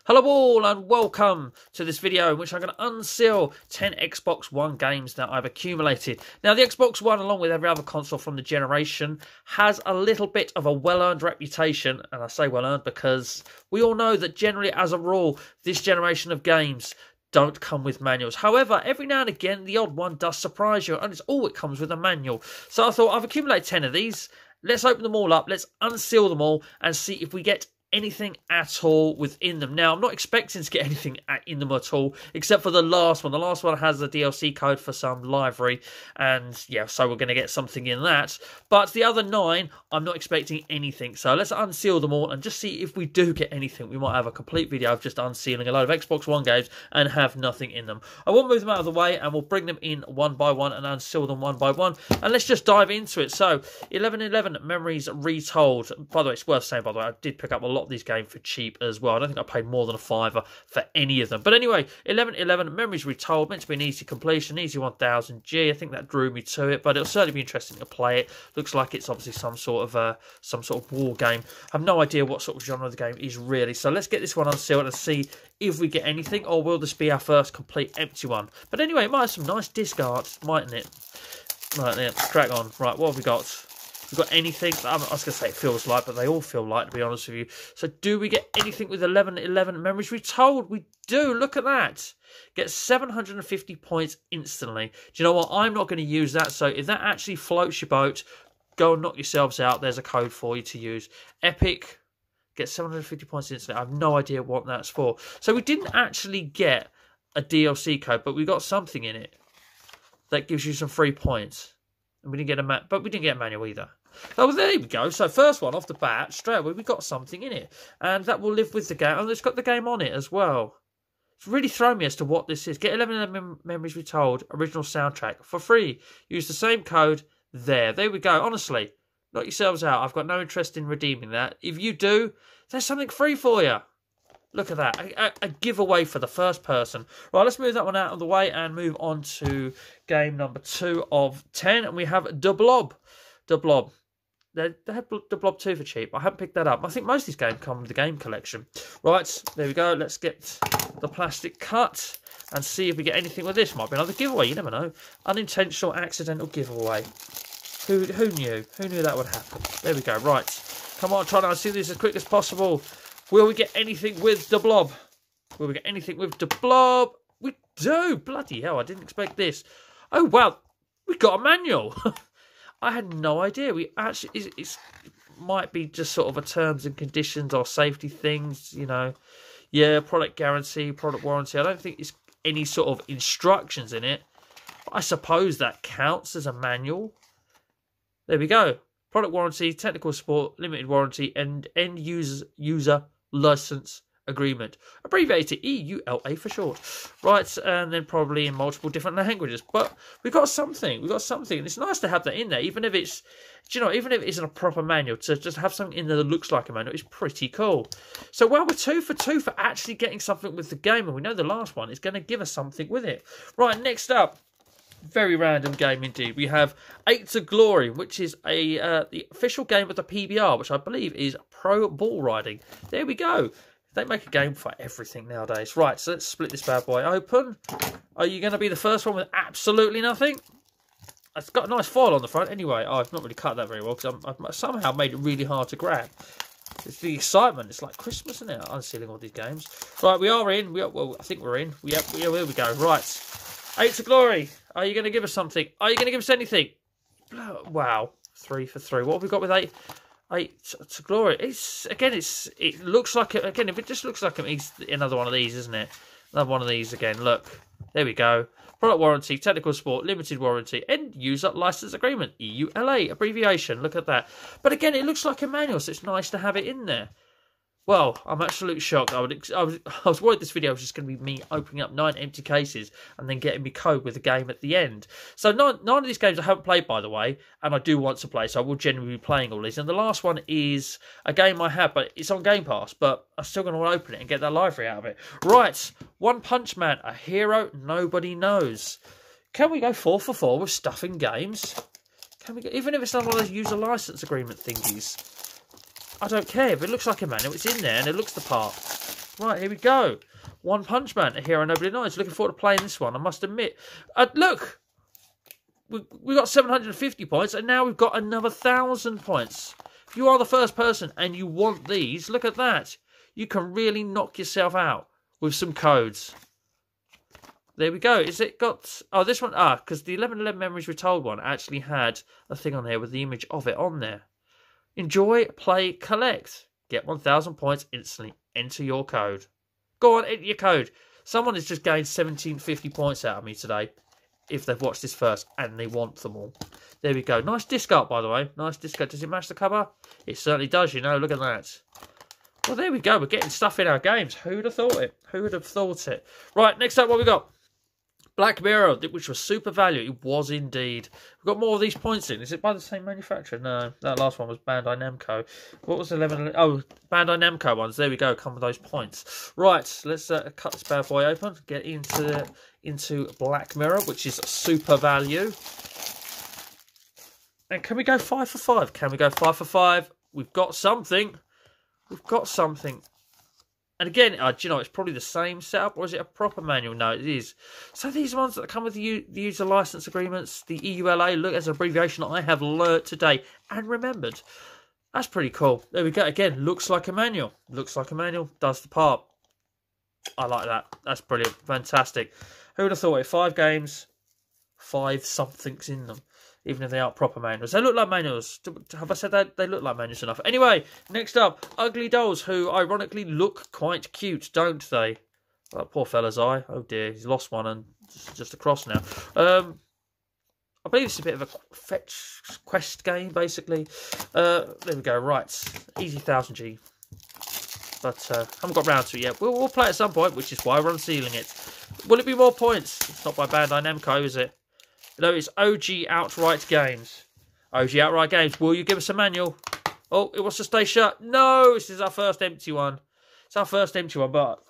Hello all and welcome to this video in which I'm going to unseal 10 Xbox One games that I've accumulated. Now the Xbox One, along with every other console from the generation, has a little bit of a well-earned reputation, and I say well-earned because we all know that generally as a rule this generation of games don't come with manuals. However, every now and again the odd one does surprise you, and it's all it comes with a manual. So I thought I've accumulated 10 of these. Let's open them all up, let's unseal them all and see if we get anything at all within them. Now, I'm not expecting to get anything in them at all, except for the last one. The last one has a DLC code for some library, and yeah, so we're going to get something in that. But the other 9, I'm not expecting anything. So let's unseal them all and just see if we do get anything. We might have a complete video of just unsealing a load of Xbox One games and have nothing in them. I will move them out of the way, and we'll bring them in one by one and unseal them one by one. And let's just dive into it. So, 1111 Memories Retold. By the way, it's worth saying, by the way, I did pick up a lot of these games for cheap as well. I don't think I paid more than a £5 for any of them. But anyway, 1111 Memories Retold, meant to be an easy completion, easy 1000G. I think that drew me to it, but it'll certainly be interesting to play it. Looks like it's obviously some sort of war game. I have no idea what sort of genre the game is really. So let's get this one unsealed and see if we get anything, or will this be our first complete empty one? But anyway, it might have some nice disc art, mightn't it? Right, then, crack on. Right, what have we got? We've got anything? I was going to say it feels like, but they all feel like, to be honest with you. So do we get anything with 1111 Memories Retold? We do. Look at that. Get 750 points instantly. Do you know what? I'm not going to use that. So if that actually floats your boat, go and knock yourselves out. There's a code for you to use. Epic. Get 750 points instantly. I have no idea what that's for. So we didn't actually get a DLC code, but we got something in it that gives you some free points. And we didn't get but we didn't get a manual either. Oh, well, there we go. So first one off the bat, straight away, we got something in it. And that will live with the game. And it's got the game on it as well. It's really thrown me as to what this is. Get 11 Memories Retold, original soundtrack, for free. Use the same code there. There we go. Honestly, knock yourselves out. I've got no interest in redeeming that. If you do, there's something free for you. Look at that, a giveaway for the first person. Right, let's move that one out of the way and move on to game number 2 of 10. And we have The Blob. The Blob. They had The Blob 2 for cheap. I haven't picked that up. I think most of these games come with the game collection. Right, there we go. Let's get the plastic cut and see if we get anything with this. Might be another giveaway, you never know. Unintentional, accidental giveaway. Who knew? Who knew that would happen? There we go, right. Come on, try to unsee this as quick as possible. Will we get anything with The Blob? Will we get anything with The Blob? We do! Bloody hell, I didn't expect this. Oh, wow. We got a manual. I had no idea. We actually... It might be just sort of a terms and conditions or safety things, you know. Yeah, product guarantee, product warranty. I don't think it's any sort of instructions in it. But I suppose that counts as a manual. There we go. Product warranty, technical support, limited warranty, and end user license agreement, abbreviated EULA for short. Right, and then probably in multiple different languages. But we got something. We got something, and it's nice to have that in there, even if it's, do you know, even if it isn't a proper manual. To just have something in there that looks like a manual is pretty cool. So well, we're 2 for 2 for actually getting something with the game, and we know the last one is going to give us something with it. Right, next up. Very random game indeed. We have 8 to Glory, which is the official game of the PBR, which I believe is pro bull riding. There we go. They make a game for everything nowadays. Right, so let's split this bad boy open. Are you going to be the first one with absolutely nothing? It's got a nice foil on the front. Anyway, I've not really cut that very well because I've somehow made it really hard to grab. It's the excitement. It's like Christmas, isn't it? Unsealing all these games. Right, we are in. Well, I think we're in. Here we go. Right. 8 to Glory. Are you going to give us something? Are you going to give us anything? Wow. 3 for 3. What have we got with 8? 8 to Glory. It looks like it. Again, if it just looks like it's another one of these, isn't it? Another one of these again. Look. There we go. Product warranty, technical support, limited warranty, end user license agreement, EULA, abbreviation. Look at that. But again, it looks like a manual, so it's nice to have it in there. Well, I'm absolutely shocked. I was worried this video was just going to be me opening up 9 empty cases and then getting me code with a game at the end. So none of these games I haven't played, by the way, and I do want to play, so I will genuinely be playing all these. And the last one is a game I have, but it's on Game Pass, but I'm still going to want to open it and get that library out of it. Right, One Punch Man, a hero nobody knows. Can we go 4 for 4 with stuffing games? Can we go, even if it's not one of those user license agreement thingies? I don't care. If it looks like a manual, it's in there and it looks the part. Right, here we go. One Punch Man, a hero nobody knows. Looking forward to playing this one, I must admit. Look! We got 750 points, and now we've got another 1,000 points. If you are the first person and you want these, look at that. You can really knock yourself out with some codes. There we go. Is it got... Oh, this one... because the 1111 Memories Retold one actually had a thing on here with the image of it on there. Enjoy, play, collect. Get 1,000 points instantly. Enter your code. Go on, enter your code. Someone has just gained 1,750 points out of me today. If they've watched this first and they want them all. There we go. Nice disc art, by the way. Nice disc art. Does it match the cover? It certainly does, you know. Look at that. Well, there we go. We're getting stuff in our games. Who would have thought it? Who would have thought it? Right, next up, what we got? Black Mirror, which was super value. It was indeed. We've got more of these points in. Is it by the same manufacturer? No, that last one was Bandai Namco. What was 11? Oh, Bandai Namco ones. There we go. Come with those points. Right, let's cut this bad boy open. Get into Black Mirror, which is super value. And can we go 5 for 5? Can we go 5 for 5? We've got something. We've got something. And again, do you know, it's probably the same setup, or is it a proper manual? No, it is. So these ones that come with the user license agreements, the EULA, look, as an abbreviation I have learnt today and remembered. That's pretty cool. There we go. Again, looks like a manual. Looks like a manual. Does the part. I like that. That's brilliant. Fantastic. Who would have thought it? 5 games, 5 somethings in them. Even if they aren't proper manuals. They look like manuals. Have I said that? They look like manuals enough. Anyway, next up, Ugly Dolls, who ironically look quite cute, don't they? That poor fella's eye. Oh dear, he's lost one and just across now. I believe it's a bit of a fetch quest game, basically. There we go, right. Easy 1000G. But haven't got round to it yet. We'll play at some point, which is why we're unsealing it. Will it be more points? It's not by Bandai Namco, is it? No, it's OG Outright Games. OG Outright Games. Will you give us a manual? Oh, it wants to stay shut. No, this is our first empty one. It's our first empty one, but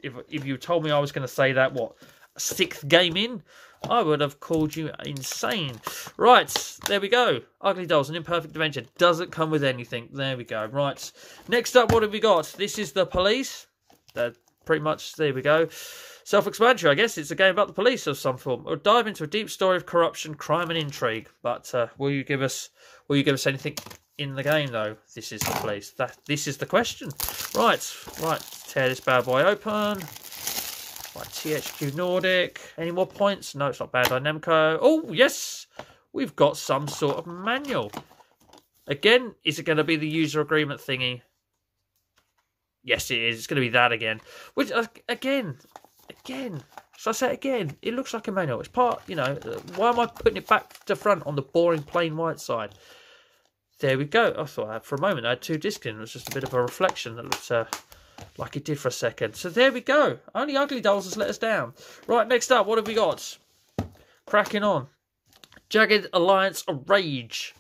if you told me I was going to say that, what, 6th game in, I would have called you insane. Right, there we go. Ugly Dolls, an imperfect adventure. Doesn't come with anything. There we go. Right, next up, what have we got? This is the police. Pretty much, there we go. Self-explanatory, I guess. It's a game about the police of some form. Or dive into a deep story of corruption, crime, and intrigue. But will you give us anything in the game, though? This is the police. This is the question. Right. Tear this bad boy open. Right, THQ Nordic. Any more points? No, it's not Bandai Namco. Oh, yes! We've got some sort of manual. Again, is it going to be the user agreement thingy? Yes, it is. It's going to be that again. Which, again, so I say it again, it looks like a manual. It's part, you know, why am I putting it back to front on the boring plain white side? There we go. I thought for a moment I had 2 discs in. It was just a bit of a reflection that looked like it did for a second. So there we go. Only Ugly Dolls has let us down. Right, next up, what have we got? Cracking on. Jagged Alliance Rage.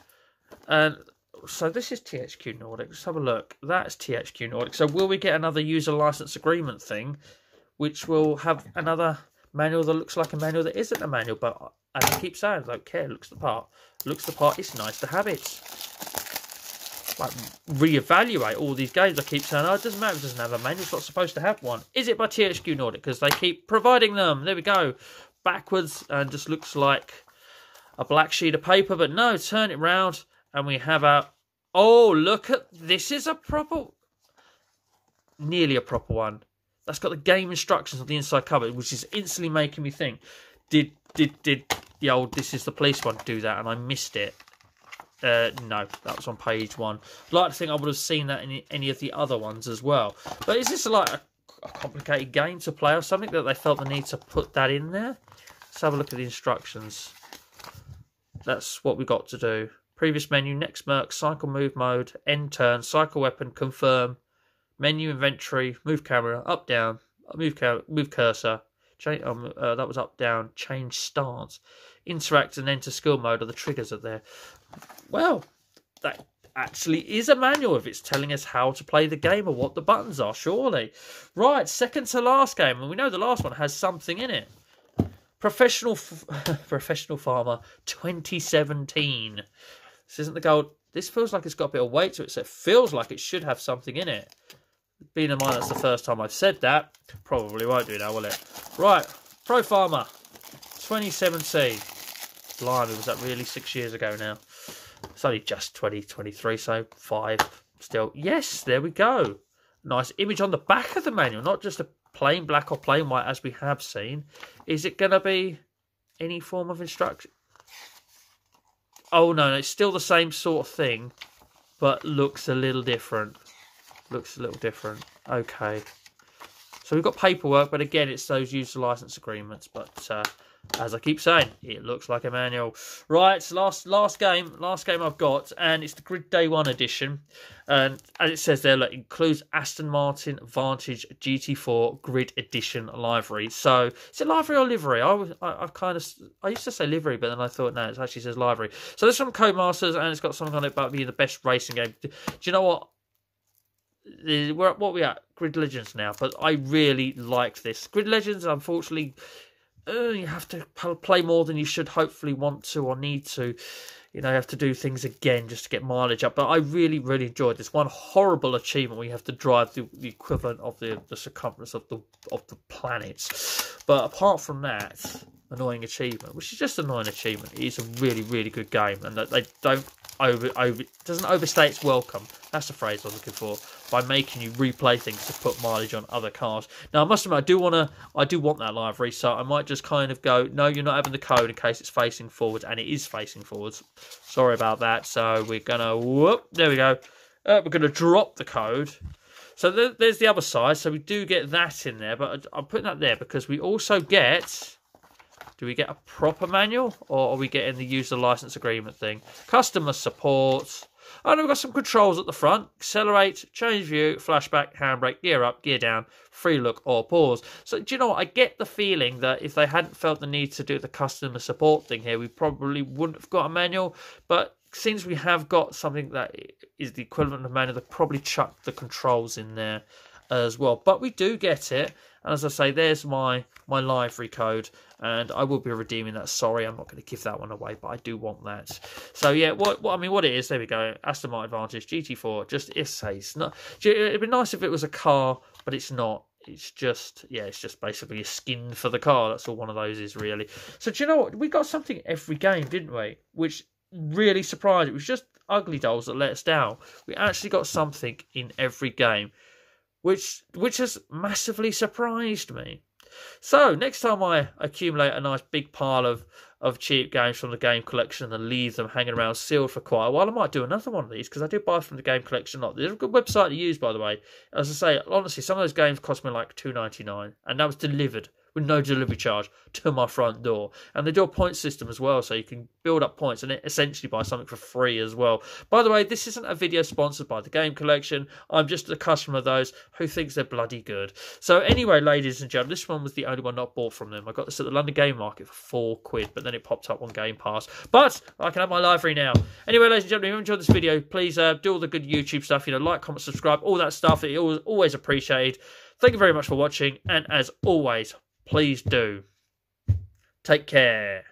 And so this is THQ Nordic. Let's have a look. That's THQ Nordic. So will we get another user license agreement thing, which will have another manual that looks like a manual that isn't a manual? But as I keep saying, I don't care. Looks the part. Looks the part. It's nice to have it. Like, reevaluate all these games. I keep saying, oh, it doesn't matter if it doesn't have a manual. It's not supposed to have one. Is it by THQ Nordic? Because they keep providing them. There we go. Backwards, and just looks like a black sheet of paper. But no, turn it round, and we have our... Oh, look at... This is a proper... Nearly a proper one. That's got the game instructions on the inside cover, which is instantly making me think, did the old This Is the Police one do that and I missed it? No, that was on page 1. I'd like to think I would have seen that in any of the other ones as well. But is this like a complicated game to play or something that they felt the need to put that in there? Let's have a look at the instructions. That's what we got to do. Previous menu, next merc, cycle move mode, end turn, cycle weapon, confirm, menu inventory, move camera, up down, move cursor, change, that was up down, change stance, interact and enter skill mode, or the triggers are there. Well, that actually is a manual if it's telling us how to play the game or what the buttons are, surely. Right, second to last game, and we know the last one has something in it. Professional Farmer 2017. This isn't the gold. This feels like it's got a bit of weight to it, so it feels like it should have something in it. Being in mind that's the first time I've said that, probably won't do now, will it? Right, Pro Farmer 2017. Blimey, was that really 6 years ago now? It's only just 2023, so 5 still. Yes, there we go. Nice image on the back of the manual, not just a plain black or plain white as we have seen. Is it going to be any form of instruction? Oh no, it's still the same sort of thing, but looks a little different. Looks a little different. Okay. So we've got paperwork, but again, it's those user license agreements. But as I keep saying, it looks like a manual. Right, last game I've got, and it's the Grid Day 1 edition. And as it says there, look, includes Aston Martin Vantage GT4 Grid Edition livery. So is it livery or livery? I used to say livery, but then I thought no, it actually says livery. So this from Codemasters, and it's got something on it about being the best racing game. Do you know what? We're what we at Grid Legends now, but I really like this. Grid Legends, unfortunately, you have to play more than you should hopefully want to or need to. You know, you have to do things again just to get mileage up. But I really, really enjoyed this. One horrible achievement where you have to drive the equivalent of the circumference of the planets. But apart from that, annoying achievement, which is just an annoying achievement, it is a really, really good game, and that they don't doesn't overstay its welcome. That's the phrase I was looking for. By making you replay things to put mileage on other cars. Now I must admit, I do want that livery, so I might just kind of go, no, you're not having the code in case it's facing forwards, and it is facing forwards. Sorry about that. So we're gonna there we go. We're gonna drop the code. So there's the other side. So we do get that in there, but I'm putting that there because we also get. Do we get a proper manual, or are we getting the user license agreement thing? Customer support. Oh, no, we've got some controls at the front. Accelerate, change view, flashback, handbrake, gear up, gear down, free look, or pause. So, do you know what? I get the feeling that if they hadn't felt the need to do the customer support thing here, we probably wouldn't have got a manual. But since we have got something that is the equivalent of a manual, they probably chucked the controls in there as well. But we do get it. And as I say, there's my livery code, and I will be redeeming that. Sorry, I'm not going to give that one away, but I do want that. So yeah, what it is, there we go. Aston Martin Vantage GT4. Just it's not. It'd be nice if it was a car, but it's not. It's just basically a skin for the car. That's all one of those is really. So do you know what? We got something every game, didn't we? Which really surprised. It was just ugly dolls that let us down. We actually got something in every game. Which has massively surprised me. So next time I accumulate a nice big pile of cheap games from the game collection and leave them hanging around sealed for quite a while, I might do another one of these because I do buy from the game collection a lot. There's a good website to use, by the way. As I say, honestly, some of those games cost me like $2.99, and that was delivered with no delivery charge to my front door. And they do a point system as well, so you can build up points and essentially buy something for free as well. By the way, this isn't a video sponsored by the game collection. I'm just a customer of those who thinks they're bloody good. So anyway, ladies and gentlemen, this one was the only one not bought from them. I got this at the London Game Market for £4, but then it popped up on Game Pass. But I can have my livery now. Anyway, ladies and gentlemen, if you enjoyed this video, please do all the good YouTube stuff. You know, like, comment, subscribe, all that stuff. It always appreciated. Thank you very much for watching, and as always, please do take care.